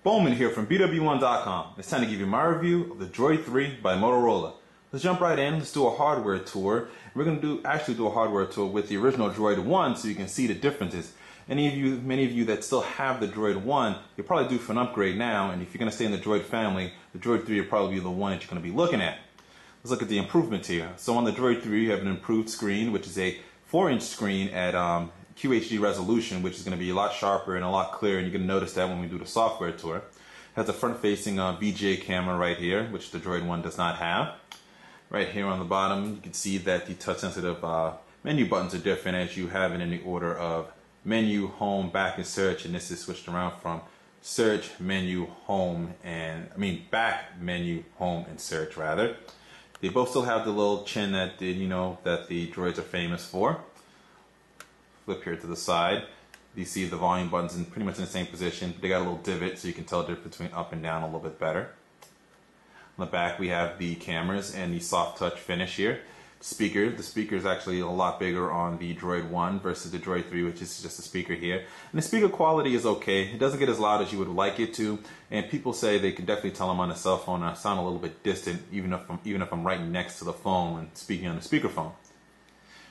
Bowman here from BWOne.com. It's time to give you my review of the DROID 3 by Motorola. Let's jump right in. Let's do a hardware tour. We're going to actually do a hardware tour with the original DROID 1 so you can see the differences. Many of you that still have the DROID 1, you're probably due for an upgrade now, and if you're going to stay in the DROID family, the DROID 3 will probably be the one that you're going to be looking at. Let's look at the improvements here. So on the DROID 3, you have an improved screen, which is a 4-inch screen at QHD resolution, which is going to be a lot sharper and a lot clearer, and you're going to notice that when we do the software tour. It has a front-facing VGA camera right here, which the DROID 1 does not have. Right here on the bottom, you can see that the touch-sensitive menu buttons are different, as you have it in the order of menu, home, back, and search, and this is switched around from search, menu, home, and back, menu, home, and search rather. They both still have the little chin that the droids are famous for. Flip here to the side. You see the volume buttons in pretty much in the same position, but they got a little divot so you can tell the difference between up and down a little bit better. On the back we have the cameras and the soft touch finish here. The speaker is actually a lot bigger on the DROID 1 versus the DROID 3, which is just a speaker here. And the speaker quality is okay. It doesn't get as loud as you would like it to, and people say they can definitely tell I'm on a cell phone. I sound a little bit distant, even if I'm right next to the phone when speaking on the speakerphone.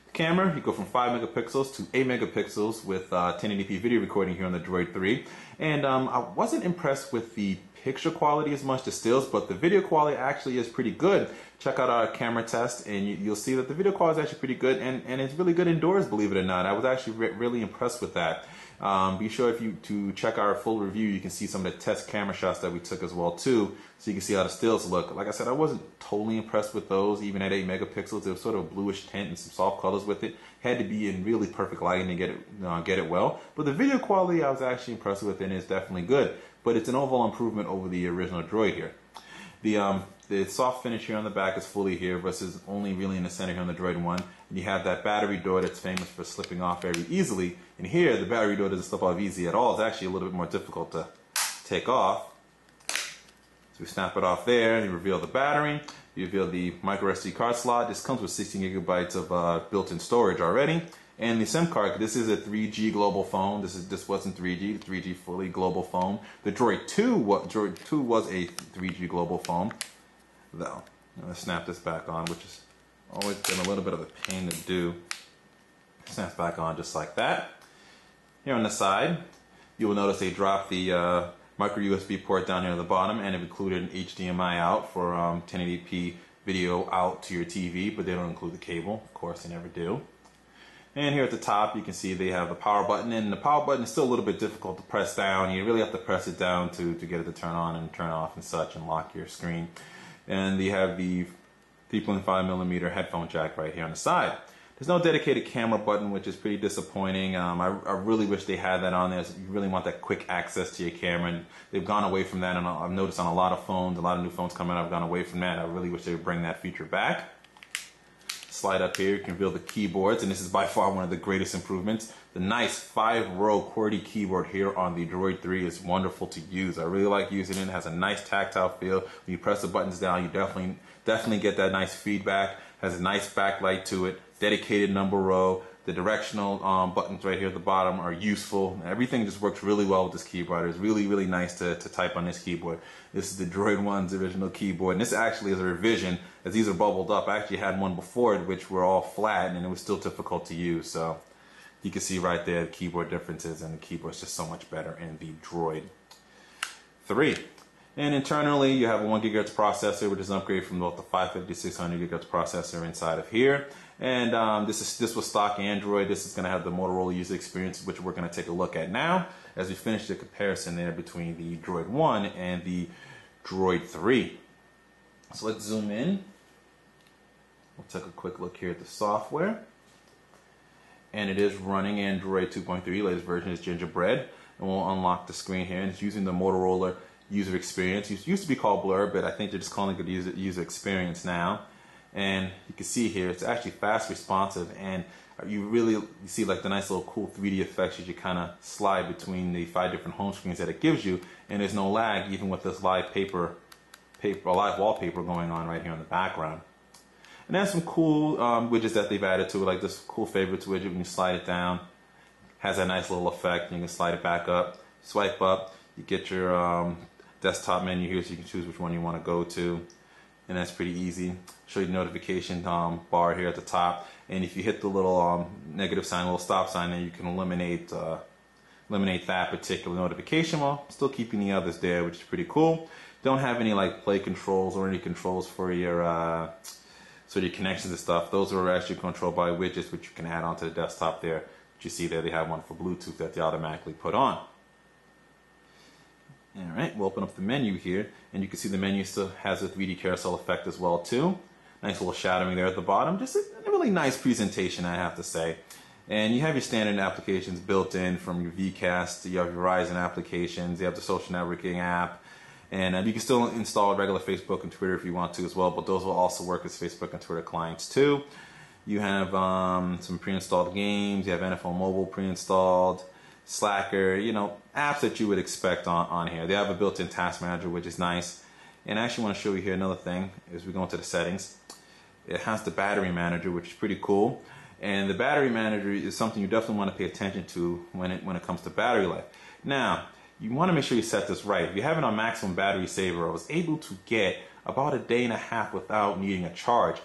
The camera, you go from 5 megapixels to 8 megapixels with 1080p video recording here on the DROID 3. And I wasn't impressed with the picture quality as much, the stills, but the video quality actually is pretty good. Check out our camera test and you'll see that the video quality is actually pretty good, and it's really good indoors, believe it or not. I was actually really impressed with that. Be sure to check our full review. You can see some of the test camera shots that we took as well too, so you can see how the stills look. Like I said, I wasn't totally impressed with those, even at 8 megapixels. There was sort of a bluish tint and some soft colors with it. Had to be in really perfect lighting to get it well. But the video quality I was actually impressed with, and it's definitely good. But it's an overall improvement over the original DROID here. The soft finish here on the back is fully here versus only really in the center here on the DROID 1. And you have that battery door that's famous for slipping off very easily. And here, the battery door doesn't slip off easy at all. It's actually a little bit more difficult to take off. So we snap it off there, and you reveal the battery. You reveal the micro SD card slot. This comes with 16 gigabytes of built-in storage already. And the SIM card, this is a 3G global phone. This wasn't 3G, the 3G fully global phone. The DROID 2 was a 3G global phone, though. I'm going to snap this back on, which is always been a little bit of a pain to do. Snaps back on just like that. Here on the side, you will notice they dropped the micro USB port down here at the bottom, and it included an HDMI out for 1080p video out to your TV, but they don't include the cable. Of course, they never do. And here at the top, you can see they have the power button, and the power button is still a little bit difficult to press down. You really have to press it down to get it to turn on and turn off and such and lock your screen. And they have the 3.5mm headphone jack right here on the side. There's no dedicated camera button, which is pretty disappointing. I really wish they had that on there. So you really want that quick access to your camera, and they've gone away from that. And I've noticed on a lot of phones, a lot of new phones coming out have gone away from that. I really wish they would bring that feature back. Slide up here, you can reveal the keyboards, and this is by far one of the greatest improvements. The nice 5-row QWERTY keyboard here on the DROID 3 is wonderful to use. I really like using it. It has a nice tactile feel. When you press the buttons down, you definitely get that nice feedback. Has a nice backlight to it. Dedicated number row. The directional buttons right here at the bottom are useful. Everything just works really well with this keyboard. It's really, really nice to type on this keyboard. This is the DROID 1's original keyboard, and this actually is a revision, as these are bubbled up. I actually had one before it, which were all flat, and it was still difficult to use. So you can see right there the keyboard differences, and the keyboard's just so much better in the DROID 3. And internally, you have a 1 GHz processor, which is an upgrade from both the 550 600 GHz processor inside of here. And this was stock Android. This is going to have the Motorola user experience, which we're going to take a look at now as we finish the comparison there between the DROID 1 and the DROID 3. So let's zoom in. We'll take a quick look here at the software. And it is running Android 2.3, latest version is Gingerbread. And we'll unlock the screen here, and it's using the Motorola user experience. It used to be called Blur, but I think they're just calling it user experience now. And you can see here it's actually fast responsive, and you see like the nice little cool 3D effects as you kind of slide between the 5 different home screens that it gives you, and there's no lag even with this live wallpaper going on right here in the background. And there's some cool widgets that they've added to it, like this cool favorites widget. When you slide it down, has a nice little effect. You can slide it back up, swipe up. You get your desktop menu here, so you can choose which one you want to go to, and that's pretty easy. Show you the notification bar here at the top, and if you hit the little negative sign, little stop sign, then you can eliminate that particular notification while still keeping the others there, which is pretty cool. Don't have any like play controls or any controls for your sort of your connections and stuff. Those are actually controlled by widgets, which you can add onto the desktop there. But you see there they have one for Bluetooth that they automatically put on. Alright, we'll open up the menu here, and you can see the menu still has a 3D carousel effect as well too. Nice little shadowing there at the bottom. Just a really nice presentation, I have to say. And you have your standard applications built in from your VCast, you have your Verizon applications, you have the social networking app, and you can still install regular Facebook and Twitter if you want to as well, but those will also work as Facebook and Twitter clients too. You have some pre-installed games, you have NFL Mobile pre-installed, Slacker, you know, apps that you would expect on here. They have a built-in task manager, which is nice. And I actually want to show you here another thing as we go into the settings. It has the battery manager, which is pretty cool. And the battery manager is something you definitely want to pay attention to when it comes to battery life. Now, you want to make sure you set this right. If you have it on maximum battery saver, I was able to get about a day and a half without needing a charge.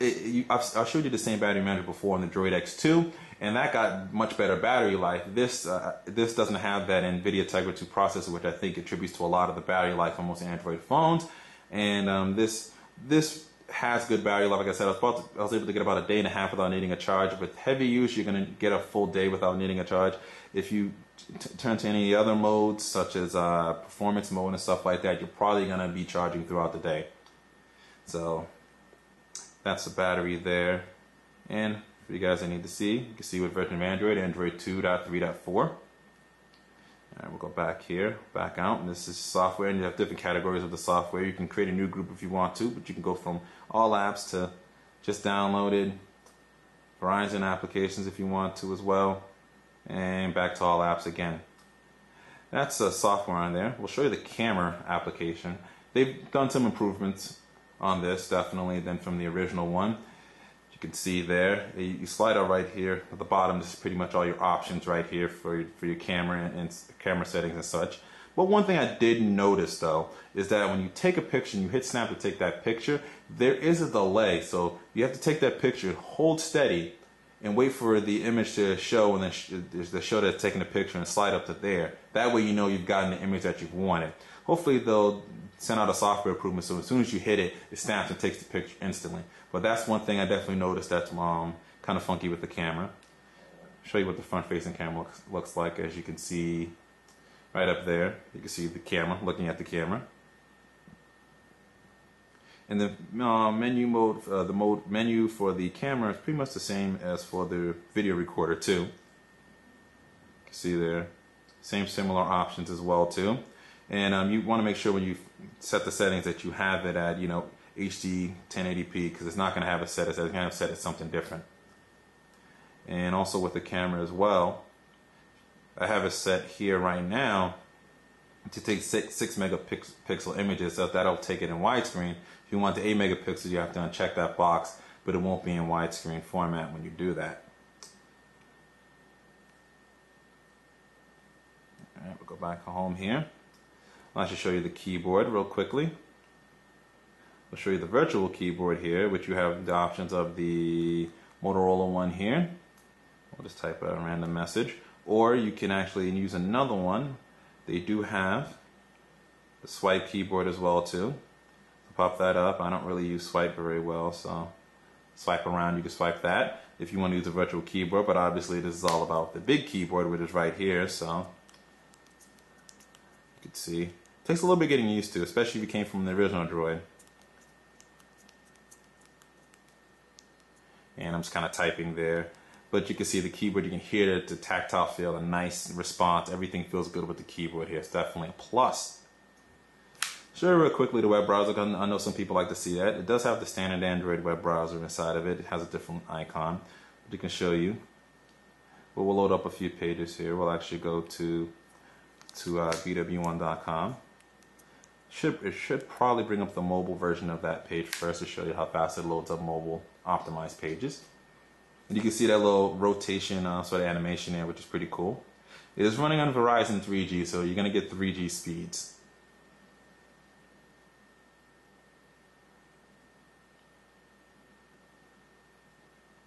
I've showed you the same battery manager before on the DROID X2, and that got much better battery life. This doesn't have that NVIDIA Tegra 2 processor, which I think attributes to a lot of the battery life on most Android phones. And this has good battery life. Like I said, I was able to get about a day and a half without needing a charge. With heavy use, you're going to get a full day without needing a charge. If you turn to any other modes, such as performance mode and stuff like that, you're probably going to be charging throughout the day. So that's the battery there. And for you guys I need to see, you can see what version of Android 2.3.4. Alright, we'll go back here, back out, and this is software, and you have different categories of the software. You can create a new group if you want to, but you can go from all apps to just downloaded Verizon applications if you want to as well, and back to all apps again. That's software on there. We'll show you the camera application. They've done some improvements on this, definitely, than from the original one. You can see there, you slide out right here at the bottom. This is pretty much all your options right here for your camera and camera settings and such. But one thing I did notice though is that when you take a picture and you hit snap to take that picture, there is a delay. So you have to take that picture, hold steady, and wait for the image to show, and then the show that's taking the picture, and slide up to there. That way you know you've gotten the image that you've wanted. Hopefully they'll send out a software improvement so as soon as you hit it, it snaps and takes the picture instantly. But that's one thing I definitely noticed that's kind of funky with the camera. I'll show you what the front-facing camera looks like. As you can see right up there, you can see the camera, looking at the camera. And the menu mode, menu for the camera is pretty much the same as for the video recorder too. You can see there, same similar options as well too. And you want to make sure when you set the settings that you have it at, HD 1080p, because it's not going to have it set as that. It's going to have it set as something different. And also with the camera as well, I have it set here right now to take 6 megapixel images, so that'll take it in widescreen. If you want the 8 megapixels, you have to uncheck that box, but it won't be in widescreen format when you do that. Alright, we'll go back home here. I'll actually show you the keyboard real quickly. I'll show you the virtual keyboard here, which you have the options of the Motorola one here. We'll just type a random message. Or you can actually use another one. They do have the swipe keyboard as well too. So pop that up. I don't really use swipe very well, so swipe around, you can swipe that if you want to use a virtual keyboard, but obviously this is all about the big keyboard, which is right here, so you can see. It takes a little bit getting used to, especially if you came from the original Droid. And I'm just kind of typing there. But you can see the keyboard, you can hear the tactile feel, a nice response. Everything feels good with the keyboard here. It's definitely a plus. Show you real quickly the web browser. I know some people like to see that. It does have the standard Android web browser inside of it. It has a different icon. But it can show you. But we'll load up a few pages here. We'll actually go to BWOne.com. It should probably bring up the mobile version of that page first to show you how fast it loads up mobile optimized pages. And you can see that little rotation sort of animation there, which is pretty cool. It is running on Verizon 3G, so you're going to get 3G speeds.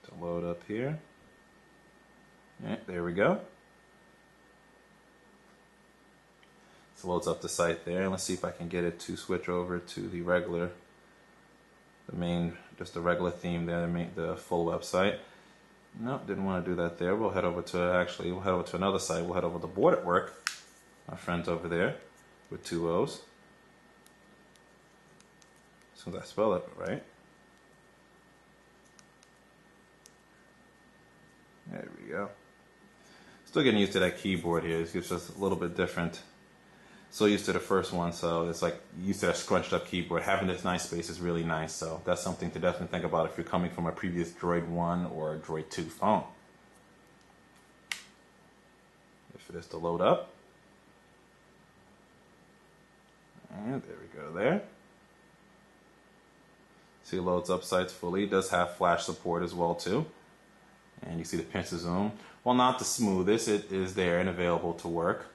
To load up here. Yeah, there we go. So loads up the site there. Let's see if I can get it to switch over to the regular, just the regular theme there, the full website. Nope, didn't want to do that there. We'll head over to, we'll head over to another site. We'll head over to Board at Work. My friend's over there with 2 O's. As soon as I spell it right. There we go. Still getting used to that keyboard here. It's just a little bit different. So used to the first one, so it's like used to that scrunched up keyboard. Having this nice space is really nice, so that's something to definitely think about if you're coming from a previous DROID 1 or DROID 2 phone. Wait for this to load up. And there we go there. See, it loads up sites fully. It does have flash support as well too. And you see the pinch to zoom. While not the smoothest, it is there and available to work.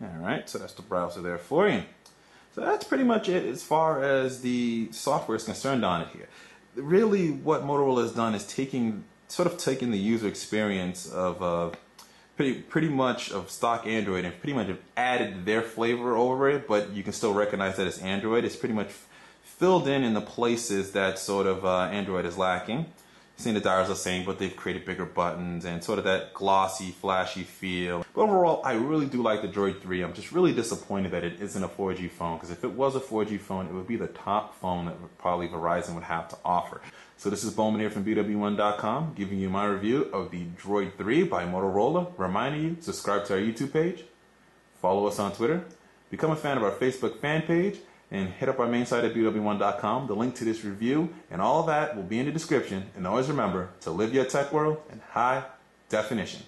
Alright, so that's the browser there for you. So that's pretty much it as far as the software is concerned on it here. Really what Motorola has done is sort of taking the user experience of pretty much of stock Android and pretty much have added their flavor over it, but you can still recognize that it's Android. It's pretty much filled in the places that sort of Android is lacking. Seeing the dials are the same, but they've created bigger buttons and sort of that glossy, flashy feel. But overall, I really do like the DROID 3. I'm just really disappointed that it isn't a 4G phone, because if it was a 4G phone, it would be the top phone that probably Verizon would have to offer. So this is Bowman here from BWOne.com, giving you my review of the DROID 3 by Motorola, reminding you, subscribe to our YouTube page, follow us on Twitter, become a fan of our Facebook fan page, and hit up our main site at BWOne.com. The link to this review and all of that will be in the description. And always remember to live your tech world in high definition.